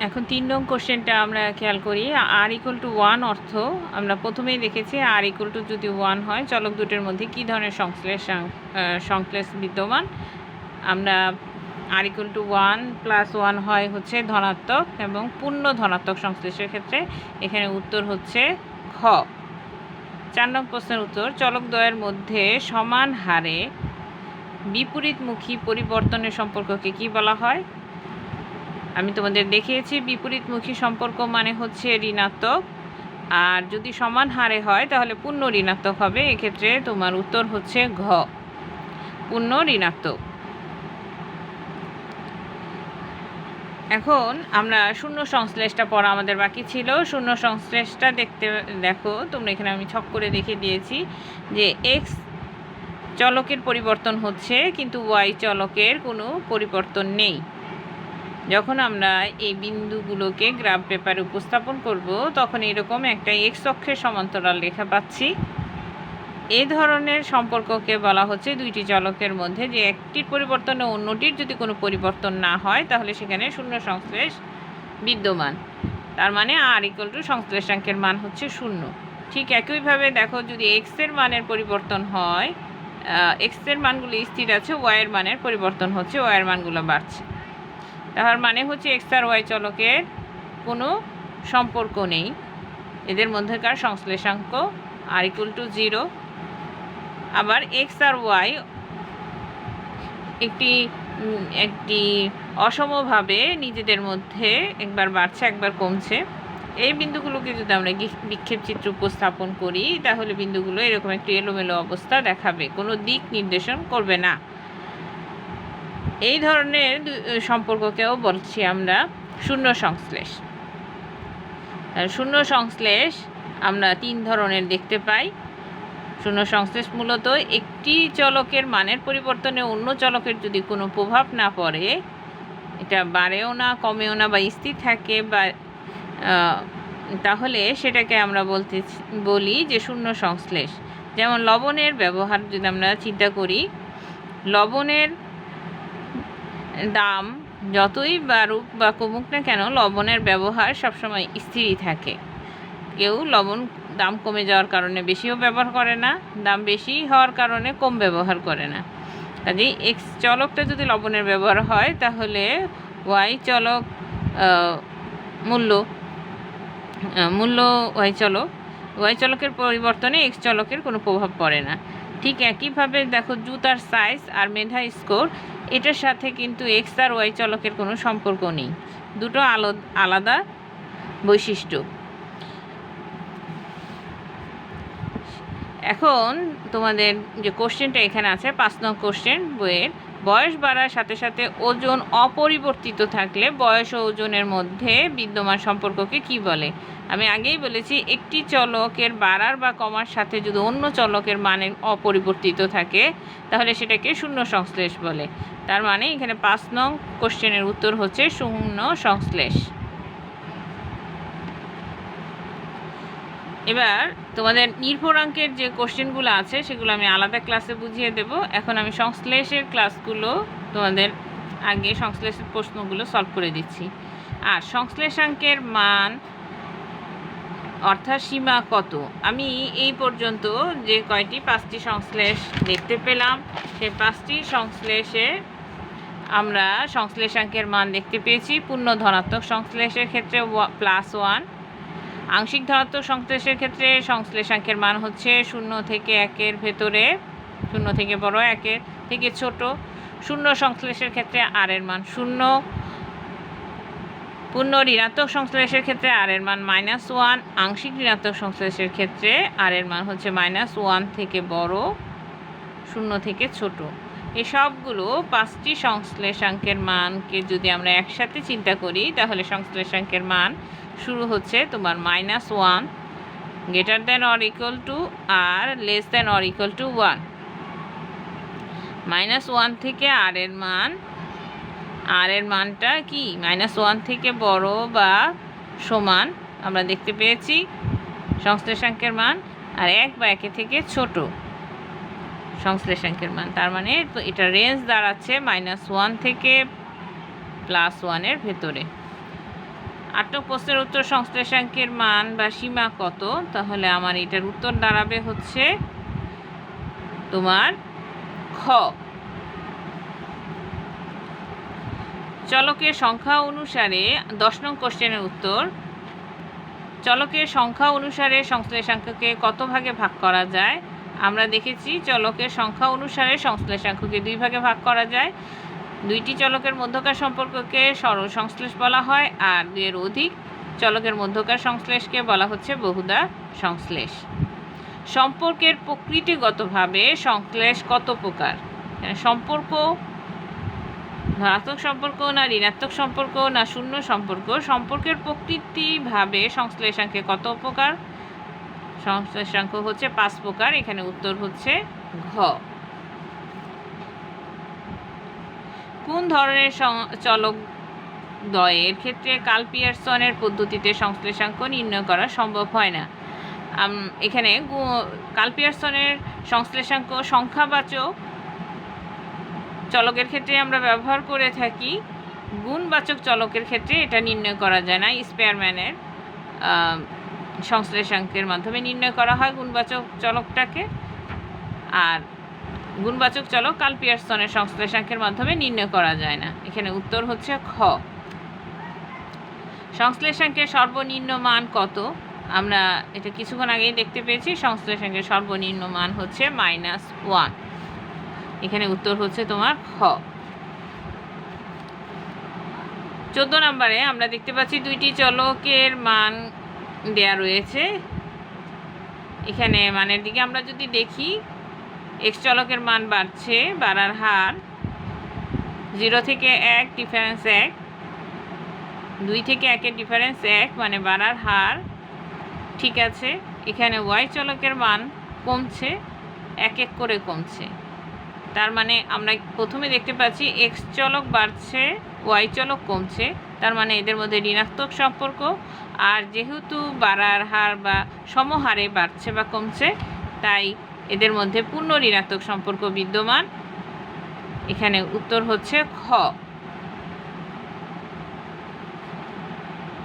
এখন ৩ নং কোশ্চেনটা আমরা খেয়াল করি। r=1 অর্থ আমরা প্রথমেই দেখেছি r= যদি 1 হয় চলক দুটির মধ্যে কী ধরনের সংশ্লেষ বিদ্যমান। আমরা r=1 + 1 হয় হচ্ছে ধনাত্মক এবং পূর্ণ ধনাত্মক সংশ্লেষের ক্ষেত্রে এখানে উত্তর হচ্ছে খ। ৪ নং প্রশ্নের উত্তর, চলকদ্বয়ের মধ্যে সমান হারে বিপরীতমুখী পরিবর্তনের সম্পর্ককে কী বলা হয়? আমি তোমাদের দেখিয়েছি বিপরীতমুখী সম্পর্ক মানে হচ্ছে ঋণাত্মক, আর যদি সমান হারে হয় তাহলে পূর্ণ ঋণাত্মক হবে। এক্ষেত্রে তোমার উত্তর হচ্ছে ঘ, পূর্ণ ঋণাত্মক। এখন আমরা শূন্য সংশ্লেষটা পড়া আমাদের বাকি ছিল। শূন্য সংশ্লেষটা দেখো তোমরা, এখানে আমি ছক করে দেখিয়ে দিয়েছি যে এক্স চলকের পরিবর্তন হচ্ছে কিন্তু ওয়াই চলকের কোনো পরিবর্তন নেই। যখন আমরা এই বিন্দুগুলোকে গ্রাফ পেপারে উপস্থাপন করব তখন এরকম একটা এক্স অক্ষের সমান্তরাল রেখা পাচ্ছি। এই ধরনের সম্পর্ককে বলা হচ্ছে দুইটি চলকের মধ্যে যে একটির পরিবর্তনে অন্যটির যদি কোনো পরিবর্তন না হয় তাহলে সেখানে শূন্য সংশ্লেষ বিদ্যমান। তার মানে r= সংশ্লেষাঙ্কের মান হচ্ছে 0। ঠিক একইভাবে দেখো, যদি এক্সের মানের পরিবর্তন হয়, এক্সের মানগুলো স্থির আছে, ওয়াইয়ের মানের পরিবর্তন হচ্ছে, ওয়াইয়ের মানগুলো বাড়ছে। তার মানে হচ্ছে এক্স আর ওয়াই চলকের কোনো সম্পর্ক নেই, এদের মধ্যেকার সংশ্লেষাঙ্ক r=0। আবার এক্স আর ওয়াই একটি অসমভাবে নিজেদের মধ্যে একবার বাড়ছে একবার কমছে। এই বিন্দুগুলোকে যদি আমরা বিক্ষেপ চিত্র উপস্থাপন করি তাহলে বিন্দুগুলো এরকম একটি এলোমেলো অবস্থা দেখাবে, কোনো দিক নির্দেশন করবে না। এই ধরনের সম্পর্ককেও বলছি আমরা শূন্য সংশ্লেষ। শূন্য সংশ্লেষ আমরা 3 ধরনের দেখতে পাই। শূন্য সংশ্লেষ মূলত একটি চলকের মানের পরিবর্তনে অন্য চলকের যদি কোনো প্রভাব না পড়ে, এটা বাড়েও না কমেও না বা স্থির থাকে বা তাহলে সেটাকে আমরা বলি যে শূন্য সংশ্লেষ। যেমন লবণের ব্যবহার যদি আমরা চিন্তা করি, লবণের দাম যতই বাড়ুক বা কমুক না কেন লবণের ব্যবহার সবসময় স্থিরই থাকে। কেউ লবণ দাম কমে যাওয়ার কারণে বেশিও ব্যবহার করে না, দাম বেশি হওয়ার কারণে কম ব্যবহার করে না। কাজেই এক্স চলকটা যদি লবণের ব্যবহার হয় তাহলে ওয়াই চলক মূল্য ওয়াই চলকের পরিবর্তনে এক্স চলকের কোনো প্রভাব পড়ে না। ঠিক একইভাবে দেখো, জুতার সাইজ আর মেধা স্কোর, এটার সাথে কিন্তু এক্স আর ওয়াই চলকের কোনো সম্পর্ক নেই, দুটো আলাদা বৈশিষ্ট্য। এখন তোমাদের যে কোশ্চেনটা এখানে আছে 5 নং কোশ্চেন বইয়ের, বয়স বাড়ার সাথে সাথে ওজন অপরিবর্তিত থাকলে বয়স ও ওজনের মধ্যে বিদ্যমান সম্পর্ককে কি বলে? আমি আগেই বলেছি একটি চলকের বাড়ার বা কমার সাথে যদি অন্য চলকের মানে অপরিবর্তিত থাকে তাহলে সেটাকে শূন্য সংশ্লেষ বলে। তার মানে এখানে 5 নং কোশ্চেনের উত্তর হচ্ছে শূন্য সংশ্লেষ। এবার তোমাদের নির্ভরাঙ্কের যে কোশ্চেনগুলো আছে সেগুলো আমি আলাদা ক্লাসে বুঝিয়ে দেব। এখন আমি সংশ্লেষের ক্লাসগুলো তোমাদের আগে সংশ্লেষের প্রশ্নগুলো সলভ করে দিচ্ছি। আর সংশ্লেষাঙ্কের মান অর্থাৎ সীমা কত, আমি এই পর্যন্ত যে 5টি সংশ্লেষ দেখতে পেলাম সেই 5টি সংশ্লেষে আমরা সংশ্লেষাঙ্কের মান দেখতে পেয়েছি। পূর্ণ ধনাত্মক সংশ্লেষের ক্ষেত্রে +1, আংশিক ধনাত্মক সংশ্লেষের ক্ষেত্রে সংশ্লেষাঙ্কের মান হচ্ছে 0 থেকে 1-এর ভেতরে, 0 থেকে বড় 1-এর থেকে ছোট। শূন্য সংশ্লেষের ক্ষেত্রে r এর মান 0। পূর্ণ ঋণাত্মক সংশ্লেষের ক্ষেত্রে r এর মান -1, আংশিক ঋণাত্মক সংশ্লেষের ক্ষেত্রে r এর মান হচ্ছে -1 থেকে বড়, 0 থেকে ছোট। এই সবগুলো 5টি সংশ্লেষাঙ্কের মানকে যদি আমরা একসাথে চিন্তা করি তাহলে সংশ্লেষাঙ্কের মান শুরু হচ্ছে তোমার -1 greater than or equal to R less than or equal to 1। -1 থেকে r এর মানটা কি -1 থেকে বড় বা সমান আমরা দেখতে পেয়েছি সংশ্লেষাঙ্কের মান, আর 1 বা 1 থেকে ছোট সংশ্লেষাঙ্কের মান। তার মানে এটা রেঞ্জ দাঁড়াচ্ছে -1 থেকে +1-এর ভেতরে। 8 নং প্রশ্নের উত্তর সংশ্লেষাঙ্কের মান বা সীমা কত? তাহলে আমার এটার উত্তর দাঁড়াবে হচ্ছে তোমার খ। চলকের সংখ্যা অনুসারে 10 নং কোশ্চেনের উত্তর, চলকের সংখ্যা অনুসারে সংশ্লেষাঙ্ককে কত ভাগে ভাগ করা যায়? আমরা দেখেছি চলকের সংখ্যা অনুসারে সংশ্লেষাঙ্ককে 2 ভাগে ভাগ করা যায়। 2টি চলকের মধ্যকার সম্পর্ককে সরল সংশ্লেষ বলা হয়, আর 2 এর অধিক চলকের মধ্যকার সংশ্লেষকে বলা হচ্ছে বহুদা সংশ্লেষ। সম্পর্কের প্রকৃতিগতভাবে সংশ্লেষ কত প্রকার? সম্পর্ক ধনাত্মক সম্পর্ক না ঋণাত্মক সম্পর্ক না শূন্য সম্পর্ক? সম্পর্কের প্রকৃতিভাবে সংশ্লেষাঙ্কে কত প্রকার? সংশ্লেষাঙ্ক হচ্ছে 5 প্রকার। এখানে উত্তর হচ্ছে ঘ। কোন ধরনের চলক দ্বয়ের ক্ষেত্রে কার্ল পিয়ারসনের পদ্ধতিতে সংশ্লেষাঙ্ক নির্ণয় করা সম্ভব হয় না? এখানে কার্ল পিয়ারসনের সংশ্লেষাঙ্ক সংখ্যাবাচক চলকের ক্ষেত্রে আমরা ব্যবহার করে থাকি, গুণবাচক চলকের ক্ষেত্রে এটা নির্ণয় করা যায় না। স্পেয়ারম্যানের সংশ্লেষাঙ্কের মাধ্যমে নির্ণয় করা হয় গুণবাচক চলকটাকে, আর গুণবাচক চলক কার্ল পিয়ারসনের সংশ্লেষাঙ্কের মাধ্যমে নির্ণয় করা যায় না। এখানে উত্তর হচ্ছে খ। সংশ্লেষাঙ্কের সর্বনিম্ন মান কত? আমরা এটা কিছুক্ষণ আগেই দেখতে পেয়েছি, সংশ্লেষাঙ্কের সর্বনিম্ন মান হচ্ছে -1। এখানে উত্তর হচ্ছে তোমার খ। 14 নম্বরে আমরা দেখতে পাচ্ছি 2টি চলকের মান দেয়া রয়েছে। এখানে মানের দিকে আমরা যদি দেখি, x চলকের মান বাড়ছে, বাড়ার হার 0 থেকে 1 ডিফারেন্স 1, 2 থেকে 1-এর ডিফারেন্স 1, মানে বাড়ার হার ঠিক আছে। এখানে y চলকের মান কমছে, 1 করে কমছে। তার মানে আমরা প্রথমে দেখতে পাচ্ছি x চলক বাড়ছে, y চলক কমছে, তার মানে এদের মধ্যে ঋণাত্মক সম্পর্ক। আর যেহেতু বাড়ার হার বা সমহারে বাড়ছে বা কমছে, তাই এদের মধ্যে পূর্ণ ঋণাত্মক সম্পর্ক বিদ্যমান। এখানে উত্তর হচ্ছে খ।